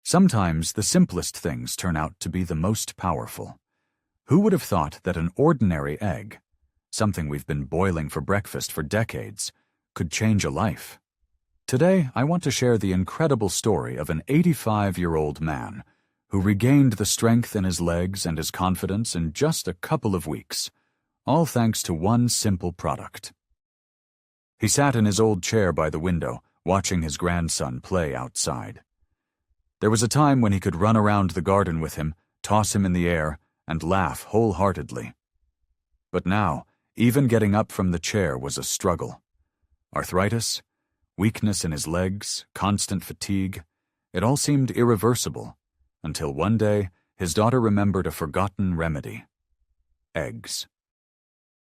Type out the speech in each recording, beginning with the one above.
Sometimes the simplest things turn out to be the most powerful. Who would have thought that an ordinary egg, something we've been boiling for breakfast for decades, could change a life? Today, I want to share the incredible story of an 85-year-old man who regained the strength in his legs and his confidence in just a couple of weeks, all thanks to one simple product. He sat in his old chair by the window, watching his grandson play outside. There was a time when he could run around the garden with him, toss him in the air, and laugh wholeheartedly. But now, even getting up from the chair was a struggle. Arthritis, weakness in his legs, constant fatigue, it all seemed irreversible, until one day his daughter remembered a forgotten remedy: eggs.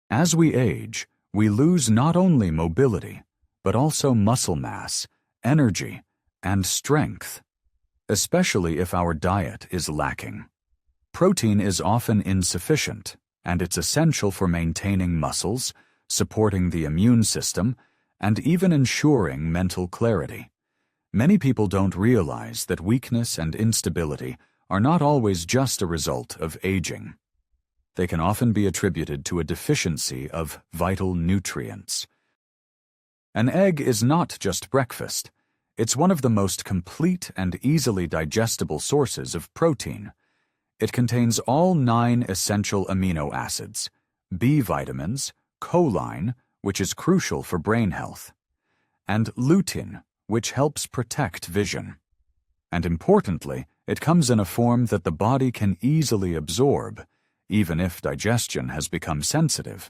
As we age, we lose not only mobility, but also muscle mass, energy, and strength, especially if our diet is lacking. Protein is often insufficient, and it's essential for maintaining muscles, supporting the immune system, and even ensuring mental clarity. Many people don't realize that weakness and instability are not always just a result of aging. They can often be attributed to a deficiency of vital nutrients. An egg is not just breakfast. It's one of the most complete and easily digestible sources of protein. It contains all 9 essential amino acids, B vitamins, choline, which is crucial for brain health, and lutein, which helps protect vision. And importantly, it comes in a form that the body can easily absorb, even if digestion has become sensitive.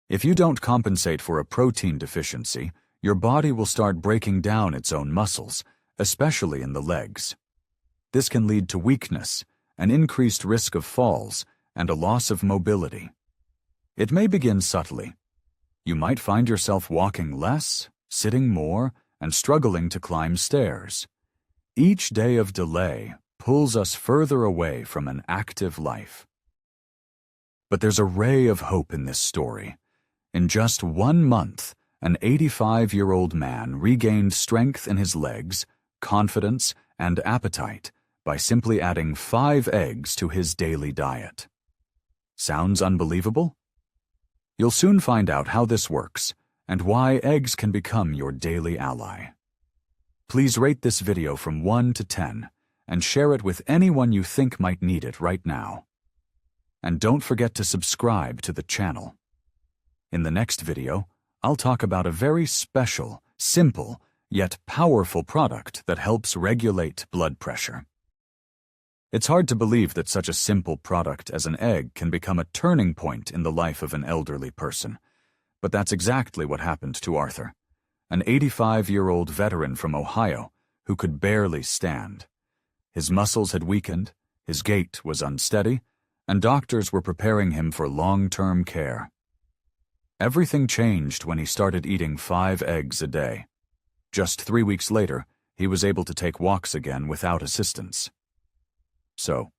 If you don't compensate for a protein deficiency, your body will start breaking down its own muscles, especially in the legs. This can lead to weakness, an increased risk of falls, and a loss of mobility. It may begin subtly. You might find yourself walking less, sitting more, and struggling to climb stairs. Each day of delay pulls us further away from an active life. But there's a ray of hope in this story. In just 1 month, an 85-year-old man regained strength in his legs, confidence, and appetite by simply adding 5 eggs to his daily diet. Sounds unbelievable? You'll soon find out how this works and why eggs can become your daily ally. Please rate this video from 1 to 10 and share it with anyone you think might need it right now. And don't forget to subscribe to the channel. In the next video, I'll talk about a very special, simple, yet powerful product that helps regulate blood pressure. It's hard to believe that such a simple product as an egg can become a turning point in the life of an elderly person. But that's exactly what happened to Arthur, an 85-year-old veteran from Ohio who could barely stand. His muscles had weakened, his gait was unsteady, and doctors were preparing him for long-term care. Everything changed when he started eating 5 eggs a day. Just 3 weeks later, he was able to take walks again without assistance. So,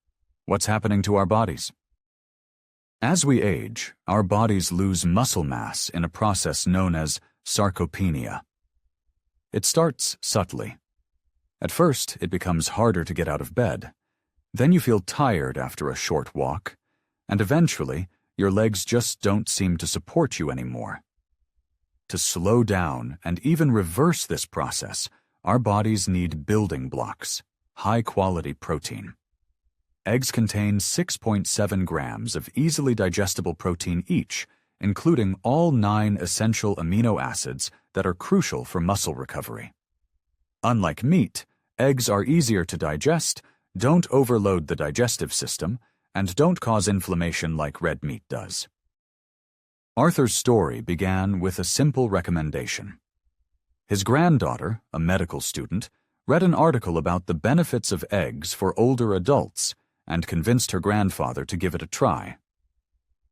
what's happening to our bodies? As we age, our bodies lose muscle mass in a process known as sarcopenia. It starts subtly. At first, it becomes harder to get out of bed. Then you feel tired after a short walk, and eventually, your legs just don't seem to support you anymore. To slow down and even reverse this process, our bodies need building blocks, high-quality protein. Eggs contain 6.7 grams of easily digestible protein each, including all 9 essential amino acids that are crucial for muscle recovery. Unlike meat, eggs are easier to digest, don't overload the digestive system, and don't cause inflammation like red meat does. Arthur's story began with a simple recommendation. His granddaughter, a medical student, read an article about the benefits of eggs for older adults and convinced her grandfather to give it a try.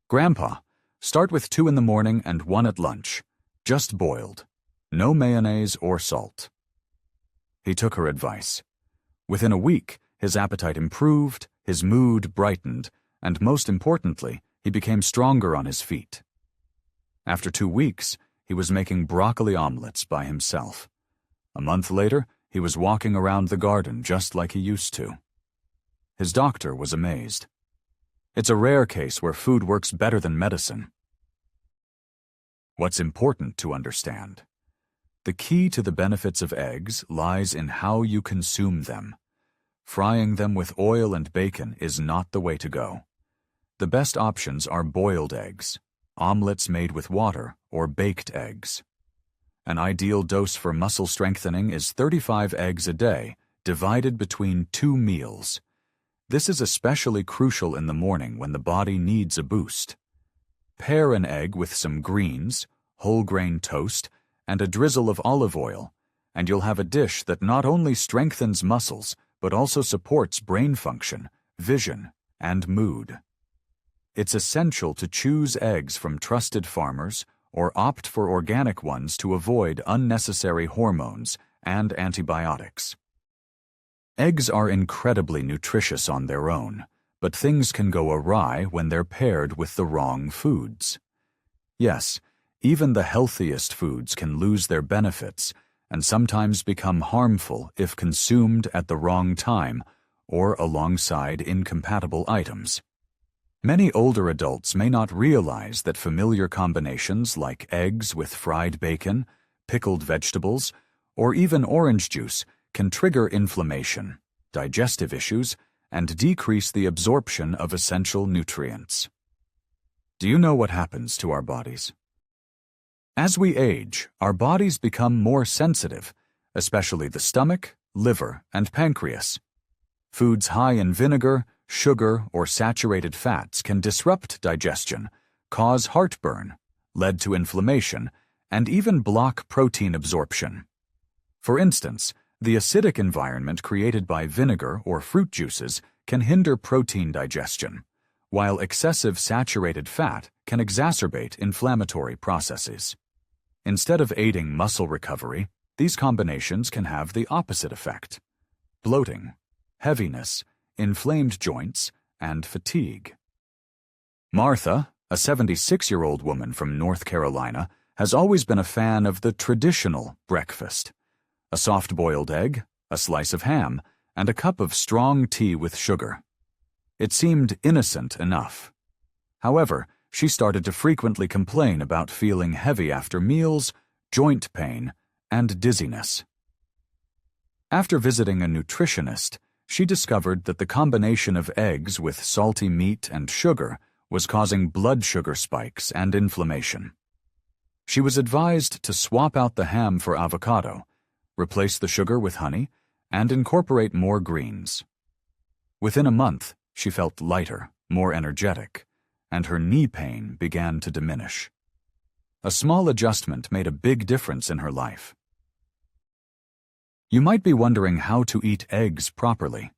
"Grandpa, start with 2 in the morning and 1 at lunch, just boiled, no mayonnaise or salt." He took her advice. Within a week, his appetite improved, his mood brightened, and most importantly, he became stronger on his feet. After 2 weeks, he was making broccoli omelets by himself. A month later, He was walking around the garden just like he used to. His doctor was amazed. It's a rare case where food works better than medicine. What's important to understand? The key to the benefits of eggs lies in how you consume them. Frying them with oil and bacon is not the way to go. The best options are boiled eggs, omelets made with water, or baked eggs. An ideal dose for muscle strengthening is 35 eggs a day, divided between 2 meals. This is especially crucial in the morning when the body needs a boost. Pair an egg with some greens, whole grain toast, and a drizzle of olive oil, and you'll have a dish that not only strengthens muscles, but also supports brain function, vision, and mood. It's essential to choose eggs from trusted farmers or opt for organic ones to avoid unnecessary hormones and antibiotics. Eggs are incredibly nutritious on their own, but things can go awry when they're paired with the wrong foods. Yes, even the healthiest foods can lose their benefits and sometimes become harmful if consumed at the wrong time or alongside incompatible items. Many older adults may not realize that familiar combinations like eggs with fried bacon, pickled vegetables, or even orange juice can trigger inflammation, digestive issues, and decrease the absorption of essential nutrients. Do you know what happens to our bodies? As we age, our bodies become more sensitive, especially the stomach, liver, and pancreas. Foods high in vinegar, sugar, or saturated fats can disrupt digestion, cause heartburn, lead to inflammation, and even block protein absorption. For instance, the acidic environment created by vinegar or fruit juices can hinder protein digestion, while excessive saturated fat can exacerbate inflammatory processes. Instead of aiding muscle recovery, these combinations can have the opposite effect: bloating, heaviness, inflamed joints, and fatigue. Martha, a 76-year-old woman from North Carolina, has always been a fan of the traditional breakfast: a soft-boiled egg, a slice of ham, and a cup of strong tea with sugar. It seemed innocent enough. However, she started to frequently complain about feeling heavy after meals, joint pain, and dizziness. After visiting a nutritionist, she discovered that the combination of eggs with salty meat and sugar was causing blood sugar spikes and inflammation. She was advised to swap out the ham for avocado, replace the sugar with honey, and incorporate more greens. Within a month, she felt lighter, more energetic, and her knee pain began to diminish. A small adjustment made a big difference in her life. You might be wondering how to eat eggs properly.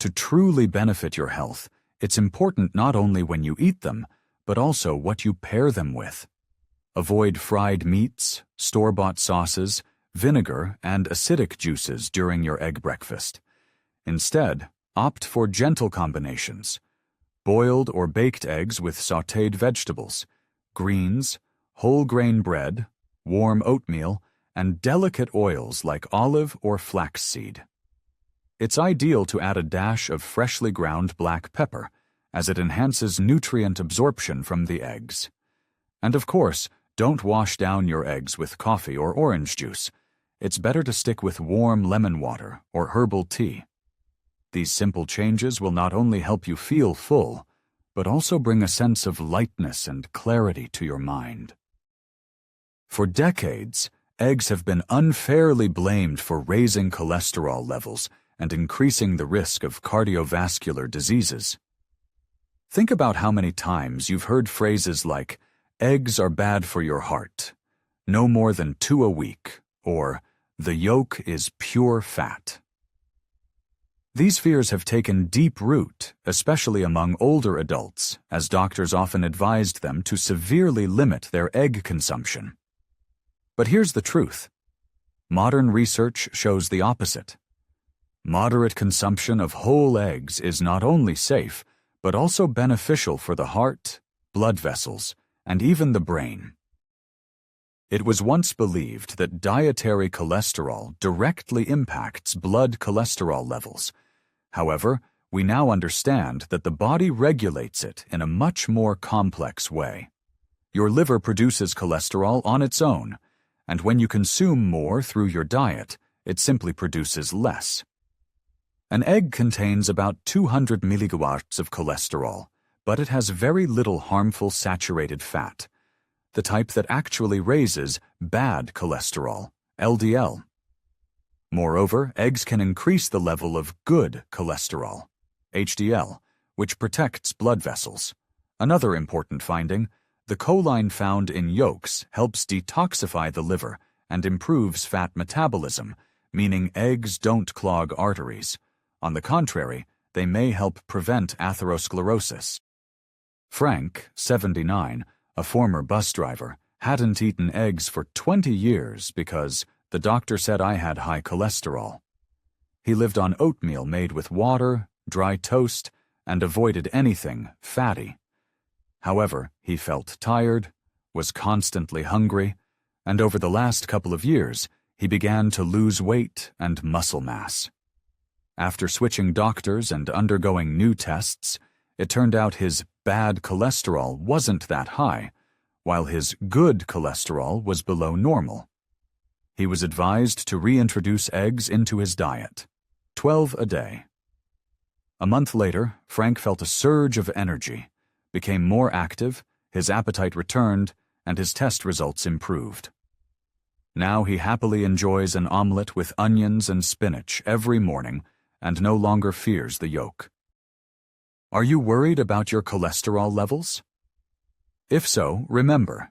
To truly benefit your health, it's important not only when you eat them, but also what you pair them with. Avoid fried meats, store-bought sauces, vinegar, and acidic juices during your egg breakfast. Instead, opt for gentle combinations: boiled or baked eggs with sautéed vegetables, greens, whole grain bread, warm oatmeal, and delicate oils like olive or flaxseed. It's ideal to add a dash of freshly ground black pepper, as it enhances nutrient absorption from the eggs. And of course, don't wash down your eggs with coffee or orange juice. It's better to stick with warm lemon water or herbal tea. These simple changes will not only help you feel full, but also bring a sense of lightness and clarity to your mind. For decades, eggs have been unfairly blamed for raising cholesterol levels and increasing the risk of cardiovascular diseases. Think about how many times you've heard phrases like, "Eggs are bad for your heart," "No more than 2 a week," or "The yolk is pure fat." These fears have taken deep root, especially among older adults, as doctors often advised them to severely limit their egg consumption. But here's the truth. Modern research shows the opposite. Moderate consumption of whole eggs is not only safe, but also beneficial for the heart, blood vessels, and even the brain. It was once believed that dietary cholesterol directly impacts blood cholesterol levels. However, we now understand that the body regulates it in a much more complex way. Your liver produces cholesterol on its own, and when you consume more through your diet, it simply produces less. An egg contains about 200 milligauss of cholesterol, but it has very little harmful saturated fat, the type that actually raises bad cholesterol, LDL. Moreover, eggs can increase the level of good cholesterol, HDL, which protects blood vessels. Another important finding, the choline found in yolks helps detoxify the liver and improves fat metabolism, meaning eggs don't clog arteries. On the contrary, they may help prevent atherosclerosis. Frank, 79, a former bus driver, hadn't eaten eggs for 20 years because the doctor said I had high cholesterol. He lived on oatmeal made with water, dry toast, and avoided anything fatty. However, he felt tired, was constantly hungry, and over the last couple of years, he began to lose weight and muscle mass. After switching doctors and undergoing new tests, it turned out his bad cholesterol wasn't that high, while his good cholesterol was below normal. He was advised to reintroduce eggs into his diet, 12 a day. A month later, Frank felt a surge of energy, became more active, his appetite returned, and his test results improved. Now he happily enjoys an omelet with onions and spinach every morning and no longer fears the yolk. Are you worried about your cholesterol levels? If so, remember,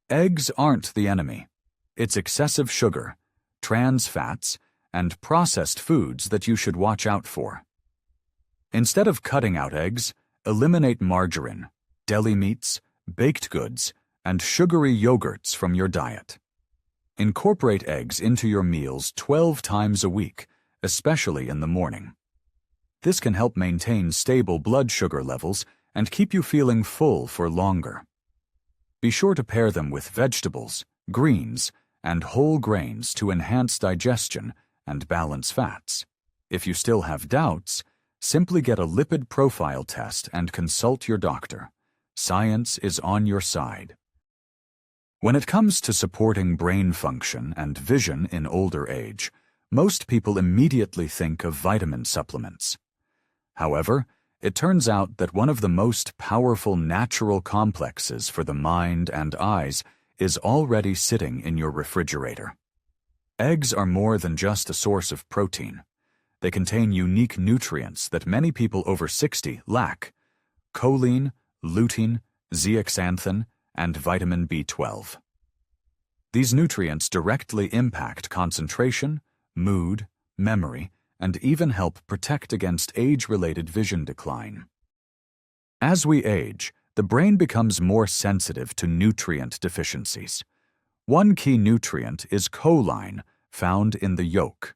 eggs aren't the enemy. It's excessive sugar, trans fats, and processed foods that you should watch out for. Instead of cutting out eggs, eliminate margarine, deli meats, baked goods, and sugary yogurts from your diet. Incorporate eggs into your meals 12 times a week, especially in the morning. This can help maintain stable blood sugar levels and keep you feeling full for longer. Be sure to pair them with vegetables, greens, and whole grains to enhance digestion and balance fats. If you still have doubts, simply get a lipid profile test and consult your doctor. Science is on your side. When it comes to supporting brain function and vision in older age, most people immediately think of vitamin supplements. However, it turns out that one of the most powerful natural complexes for the mind and eyes is already sitting in your refrigerator. Eggs are more than just a source of protein. They contain unique nutrients that many people over 60 lack: choline, lutein, zeaxanthin, and vitamin B12. These nutrients directly impact concentration, mood, memory, and even help protect against age-related vision decline. As we age, the brain becomes more sensitive to nutrient deficiencies. One key nutrient is choline, found in the yolk.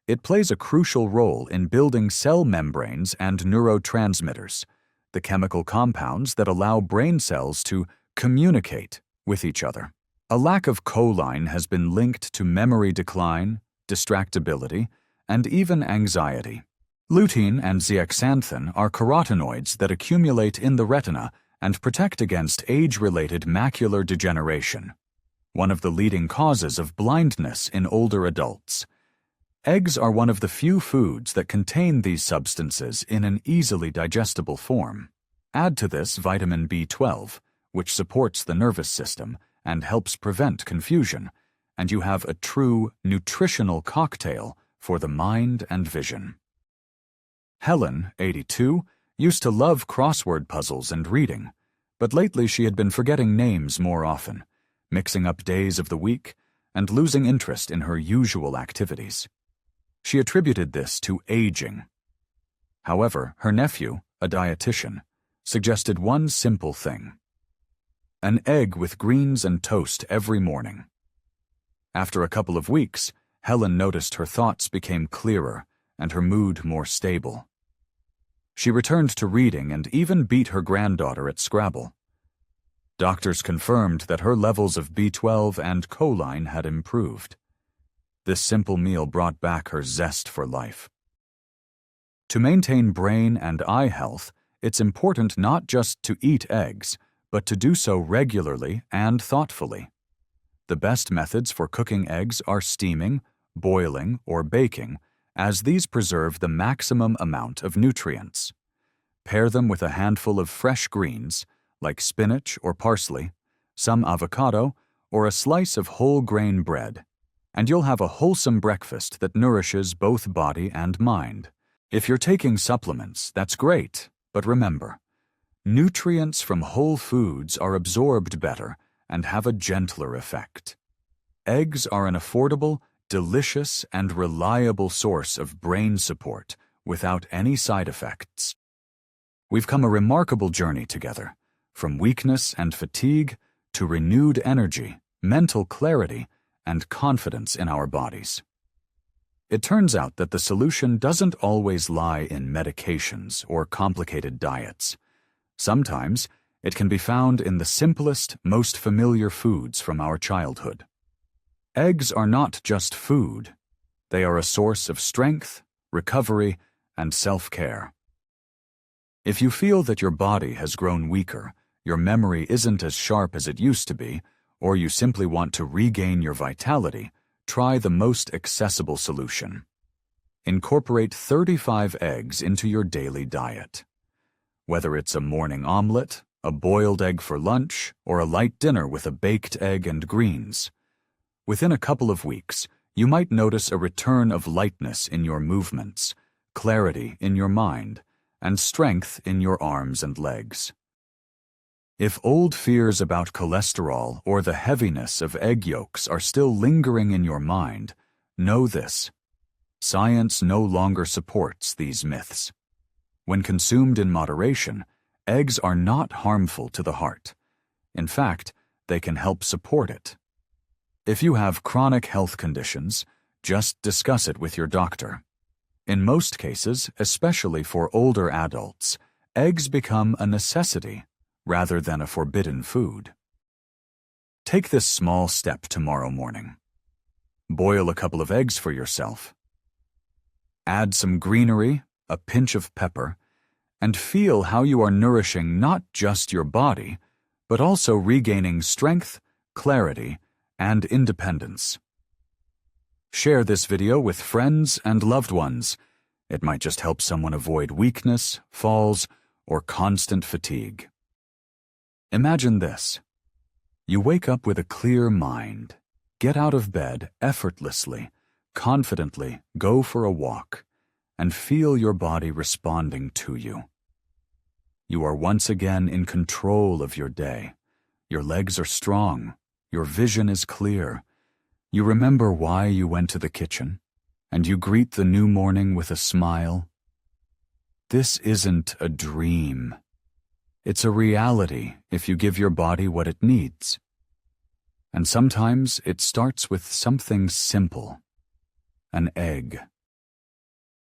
It plays a crucial role in building cell membranes and neurotransmitters, the chemical compounds that allow brain cells to communicate with each other. A lack of choline has been linked to memory decline, distractibility, and even anxiety. Lutein and zeaxanthin are carotenoids that accumulate in the retina and protect against age-related macular degeneration, one of the leading causes of blindness in older adults. Eggs are one of the few foods that contain these substances in an easily digestible form. Add to this vitamin B12, which supports the nervous system and helps prevent confusion, and you have a true nutritional cocktail for the mind and vision. Helen, 82, used to love crossword puzzles and reading, but lately she had been forgetting names more often, mixing up days of the week, and losing interest in her usual activities. She attributed this to aging. However, her nephew, a dietitian, suggested one simple thing: an egg with greens and toast every morning. After a couple of weeks, Helen noticed her thoughts became clearer and her mood more stable. She returned to reading and even beat her granddaughter at Scrabble. Doctors confirmed that her levels of B12 and choline had improved. This simple meal brought back her zest for life. To maintain brain and eye health, it's important not just to eat eggs, but to do so regularly and thoughtfully. The best methods for cooking eggs are steaming, boiling, or baking, as these preserve the maximum amount of nutrients. Pair them with a handful of fresh greens, like spinach or parsley, some avocado, or a slice of whole grain bread, and you'll have a wholesome breakfast that nourishes both body and mind. If you're taking supplements, that's great, but remember, nutrients from whole foods are absorbed better and have a gentler effect. Eggs are an affordable, delicious, and reliable source of brain support without any side effects. We've come a remarkable journey together, from weakness and fatigue to renewed energy, mental clarity, and confidence in our bodies. It turns out that the solution doesn't always lie in medications or complicated diets. Sometimes it can be found in the simplest, most familiar foods from our childhood. Eggs are not just food. They are a source of strength, recovery, and self-care. If you feel that your body has grown weaker, your memory isn't as sharp as it used to be, or you simply want to regain your vitality, try the most accessible solution. Incorporate 35 eggs into your daily diet. Whether it's a morning omelet, a boiled egg for lunch, or a light dinner with a baked egg and greens. Within a couple of weeks, you might notice a return of lightness in your movements, clarity in your mind, and strength in your arms and legs. If old fears about cholesterol or the heaviness of egg yolks are still lingering in your mind, know this: science no longer supports these myths. When consumed in moderation, eggs are not harmful to the heart. In fact, they can help support it. If you have chronic health conditions, just discuss it with your doctor. In most cases, especially for older adults, eggs become a necessity rather than a forbidden food. Take this small step tomorrow morning. Boil a couple of eggs for yourself. Add some greenery, a pinch of pepper, and feel how you are nourishing not just your body, but also regaining strength, clarity, and independence. Share this video with friends and loved ones. It might just help someone avoid weakness, falls, or constant fatigue. Imagine this. You wake up with a clear mind, get out of bed effortlessly, confidently go for a walk, and feel your body responding to you. You are once again in control of your day. Your legs are strong. Your vision is clear. You remember why you went to the kitchen, and you greet the new morning with a smile. This isn't a dream. It's a reality if you give your body what it needs. And sometimes it starts with something simple: an egg.